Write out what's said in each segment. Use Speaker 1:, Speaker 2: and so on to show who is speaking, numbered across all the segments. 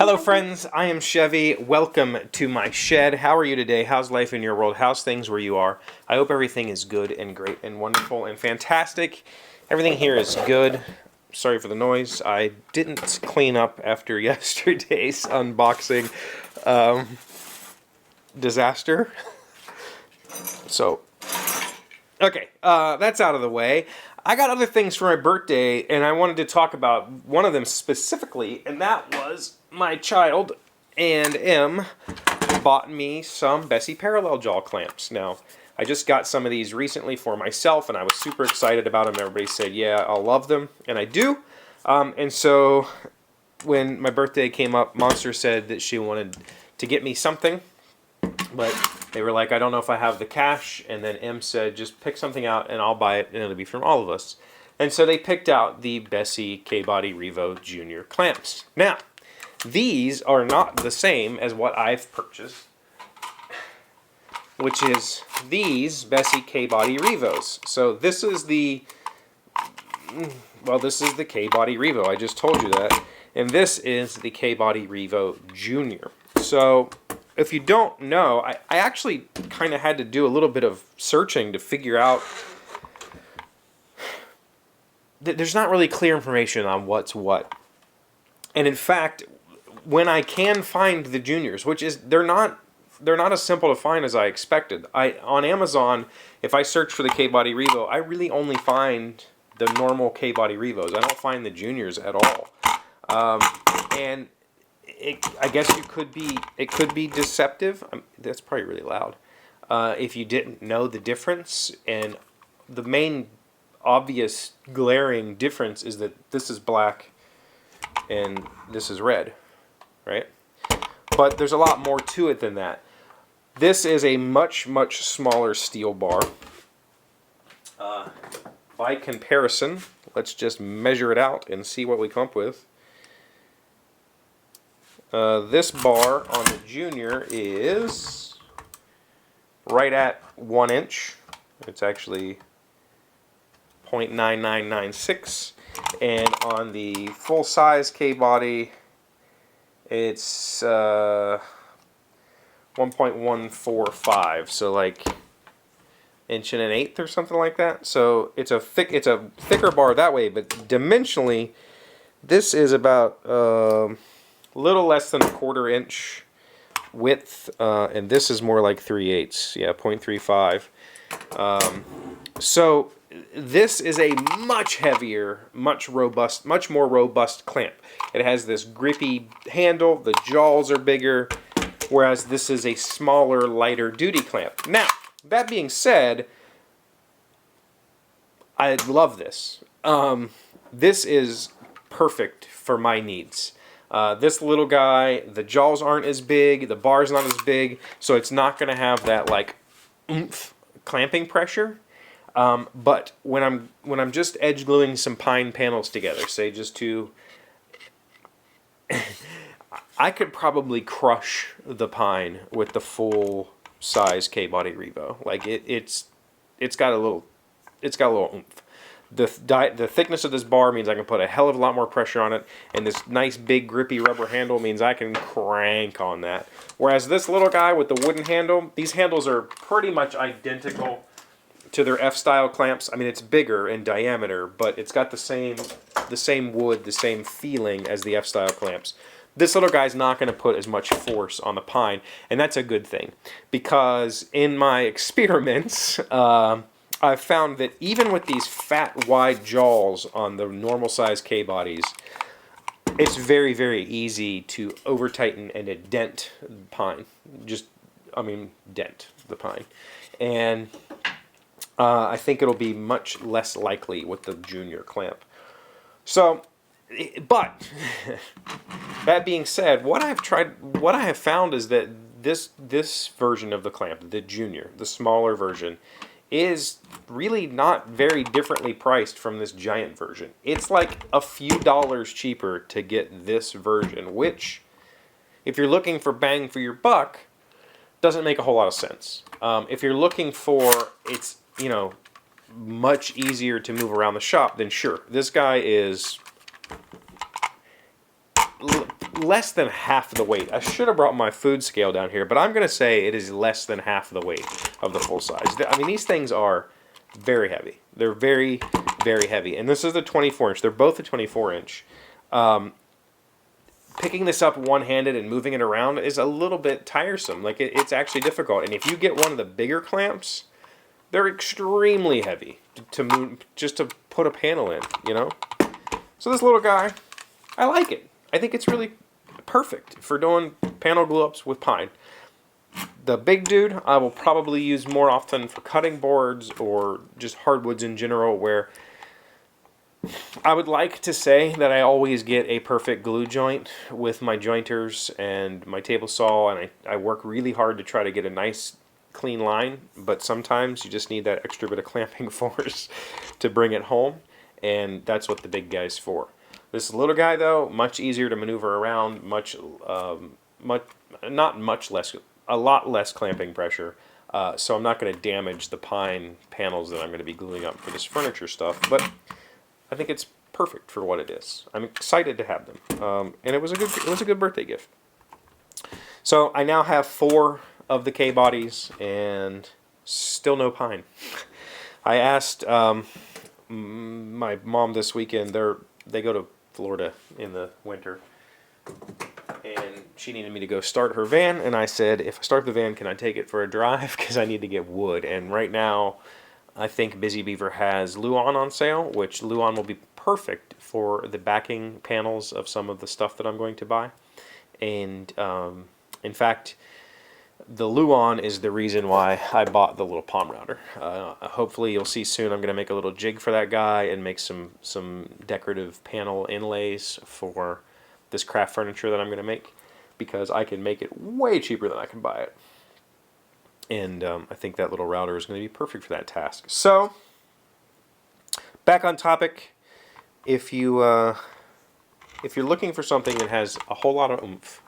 Speaker 1: Hello friends, I am Chevy. Welcome to my shed. How are you today? How's life in your world? How's things where you are? I hope everything is good and great and wonderful and fantastic. Everything here is good. Sorry for the noise. I didn't clean up after yesterday's unboxing disaster. So, okay, that's out of the way. I got other things for my birthday, and I wanted to talk about one of them specifically, and that was my child and M bought me some Bessy parallel jaw clamps. Now, I just got some of these recently for myself, and I was super excited about them. Everybody said, yeah, I'll love them, and I do. And so when my birthday came up, Monster said that she wanted to get me something, but they were like, I don't know if I have the cash, and then M said, just pick something out and I'll buy it, and it'll be from all of us. And so they picked out the Bessy Revo Junior clamps. Now, these are not the same as what I've purchased, which is these Bessy Revos. So this is the, well, this is the Revo. I just told you that. And this is the Revo Junior. So if you don't know, I actually kind of had to do a little bit of searching to figure out that there's not really clear information on what's what. And in fact, when I can find the juniors, which is they're not as simple to find as I expected. On Amazon, if I search for the K-Body Revo, I really only find the normal K-Body Revos. I don't find the juniors at all. And I guess it could be deceptive. That's probably really loud. If you didn't know the difference, and the main obvious glaring difference is that this is black and this is red, right? But there's a lot more to it than that. This is a much smaller steel bar. By comparison, let's just measure it out and see what we come up with. This bar on the Junior is right at 1 inch. It's actually 0.9996, and on the full size K-Body it's 1.145, so like 1 1/8 or something like that. So it's a thicker bar that way, but dimensionally this is about little less than 1/4 inch width, and this is more like 3/8, yeah, 0.35. So this is a much heavier, much more robust clamp. It has this grippy handle, the jaws are bigger, whereas this is a smaller, lighter duty clamp. Now, that being said, I love this. This is perfect for my needs. This little guy, the jaws aren't as big, the bar's not as big, so it's not going to have that like oomph clamping pressure. But when I'm just edge gluing some pine panels together, say just to, I could probably crush the pine with the full size K-Body Revo. Like it's got a little oomph. The thickness of this bar means I can put a hell of a lot more pressure on it, and this nice big grippy rubber handle means I can crank on that. Whereas this little guy with the wooden handle, these handles are pretty much identical to their F-style clamps. I mean, it's bigger in diameter, but it's got the same wood, the same feeling as the F-style clamps. This little guy's not going to put as much force on the pine, and that's a good thing, because in my experiments, I've found that even with these fat, wide jaws on the normal size K-bodies, it's very easy to over-tighten and dent the pine. Dent the pine. And I think it'll be much less likely with the Junior clamp. So, but that being said, what I have found is that this version of the clamp, the Junior, the smaller version, is really not very differently priced from this giant version. It's like a few dollars cheaper to get this version, which, if you're looking for bang for your buck, doesn't make a whole lot of sense. If you're looking for much easier to move around the shop, then sure, this guy is less than half the weight. I should have brought my food scale down here, but I'm going to say it is less than half the weight of the full size. I mean, these things are very heavy. They're very, very heavy. And this is the 24-inch. They're both the 24-inch. Picking this up one-handed and moving it around is a little bit tiresome. Like, it's actually difficult. And if you get one of the bigger clamps, they're extremely heavy to move, just to put a panel in, you know? So this little guy, I like it. I think it's really perfect for doing panel glue-ups with pine. The big dude I will probably use more often for cutting boards or just hardwoods in general, where I would like to say that I always get a perfect glue joint with my jointers and my table saw, and I work really hard to try to get a nice clean line, but sometimes you just need that extra bit of clamping force to bring it home, and that's what the big guy's for. This little guy, though, much easier to maneuver around, a lot less clamping pressure, so I'm not going to damage the pine panels that I'm going to be gluing up for this furniture stuff, but I think it's perfect for what it is. I'm excited to have them, and it was a good birthday gift. So I now have 4 of the K bodies, and still no pine. I asked my mom this weekend. They go to Florida in the winter, and she needed me to go start her van, and I said, if I start the van, can I take it for a drive, because I need to get wood. And right now I think Busy Beaver has Luan on sale, which Luan will be perfect for the backing panels of some of the stuff that I'm going to buy. And in fact, the Luan is the reason why I bought the little palm router. Hopefully you'll see soon I'm going to make a little jig for that guy and make some decorative panel inlays for this craft furniture that I'm going to make, because I can make it way cheaper than I can buy it. And I think that little router is going to be perfect for that task. So, back on topic, if you're looking for something that has a whole lot of oomph,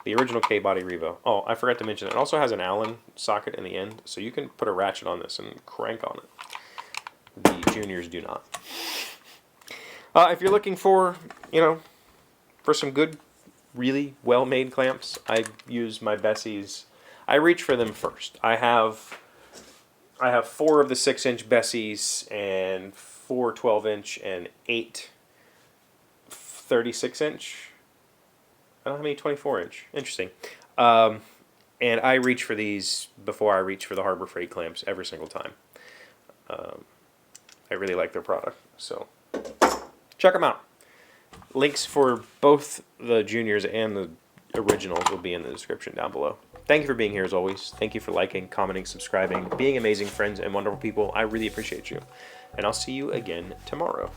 Speaker 1: the original K-Body Revo. Oh, I forgot to mention, it also has an Allen socket in the end, so you can put a ratchet on this and crank on it. The Juniors do not. If you're looking for, for some good, really well-made clamps, I use my Bessy's. I reach for them first. I have 4 of the 6-inch Bessy's and 4 12-inch and 8 36-inch. I don't have any 24-inch. Interesting. And I reach for these before I reach for the Harbor Freight clamps every single time. I really like their product, so check them out. Links for both the Juniors and the originals will be in the description down below. Thank you for being here as always. Thank you for liking, commenting, subscribing, being amazing friends and wonderful people. I really appreciate you. And I'll see you again tomorrow.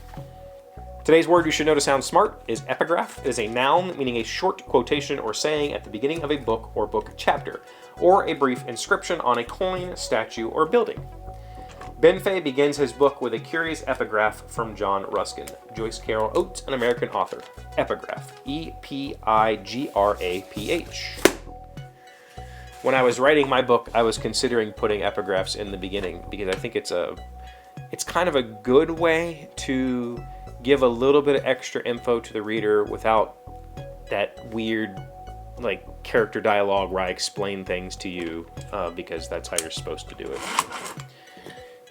Speaker 1: Today's word you should know to sound smart is epigraph. It is a noun meaning a short quotation or saying at the beginning of a book or book chapter, or a brief inscription on a coin, statue, or building. Ben Fay begins his book with a curious epigraph from John Ruskin. Joyce Carol Oates, an American author. Epigraph. E-P-I-G-R-A-P-H. When I was writing my book, I was considering putting epigraphs in the beginning, because I think it's kind of a good way to give a little bit of extra info to the reader without that weird character dialogue where I explain things to you, because that's how you're supposed to do it.